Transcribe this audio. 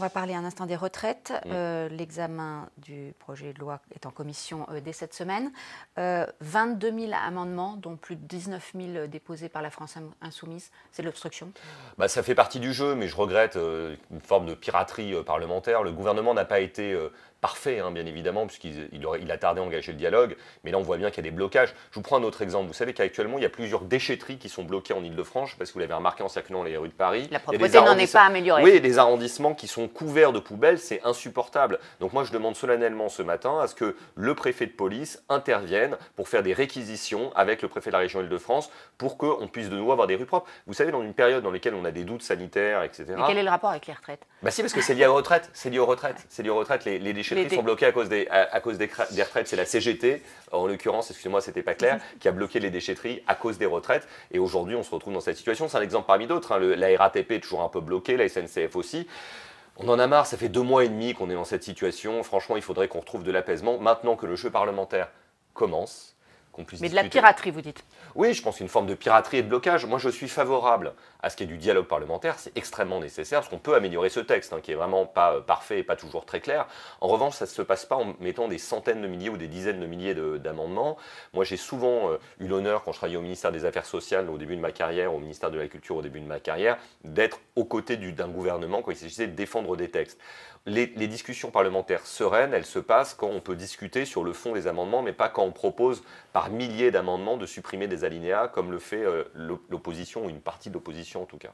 va parler un instant des retraites. L'examen du projet de loi est en commission dès cette semaine. 22 000 amendements, dont plus de 19 000 déposés par la France Insoumise. C'est de l'obstruction? Ça fait partie du jeu, mais je regrette une forme de piraterie parlementaire. Le gouvernement n'a pas été parfait, hein, bien évidemment, puisqu'il a tardé à engager le dialogue. Mais là, on voit bien qu'il y a des blocages. Je vous prends un autre exemple. Vous savez qu'actuellement, il y a plusieurs déchetteries qui sont bloquées en Ile-de-France. Parce que vous l'avez remarqué en circulant les rues de Paris. La propreté n'en est pas améliorée. Oui, et des arrondissements qui sont couverts de poubelles, c'est insupportable. Donc moi, je demande solennellement ce matin à ce que le préfet de police intervienne pour faire des réquisitions avec le préfet de la région Ile-de-France pour qu'on puisse de nouveau avoir des rues propres. Vous savez, dans une période dans laquelle on a des doutes sanitaires, etc. Mais quel est le rapport avec les retraites? Si, parce que c'est lié aux retraites. C'est lié aux retraites. C'est lié aux retraites. Les déchetteries sont bloquées à cause des retraites. C'est la CGT, en l'occurrence, excusez-moi, c'était pas clair, qui a bloqué les déchetteries à cause des retraites. Et aujourd'hui, on se retrouve dans cette situation. C'est un exemple parmi d'autres. Hein. La RATP est toujours un peu bloquée, la SNCF aussi. On en a marre, ça fait 2 mois et demi qu'on est dans cette situation. Franchement, il faudrait qu'on retrouve de l'apaisement. Maintenant que le jeu parlementaire commence, qu'on puisse discuter. Mais de la piraterie, vous dites? Oui, je pense une forme de piraterie et de blocage. Moi, je suis favorable à ce qu'il y ait du dialogue parlementaire. C'est extrêmement nécessaire parce qu'on peut améliorer ce texte, hein, qui est vraiment pas parfait et pas toujours très clair. En revanche, ça ne se passe pas en mettant des centaines de milliers ou des dizaines de milliers d'amendements. Moi, j'ai souvent eu l'honneur, quand je travaillais au ministère des Affaires sociales au début de ma carrière, au ministère de la Culture au début de ma carrière, d'être aux côtés d'un gouvernement quand il s'agissait de défendre des textes. Les discussions parlementaires sereines, elles se passent quand on peut discuter sur le fond des amendements, mais pas quand on propose par milliers d'amendements de supprimer des alinéas, comme le fait l'opposition, ou une partie de l'opposition en tout cas.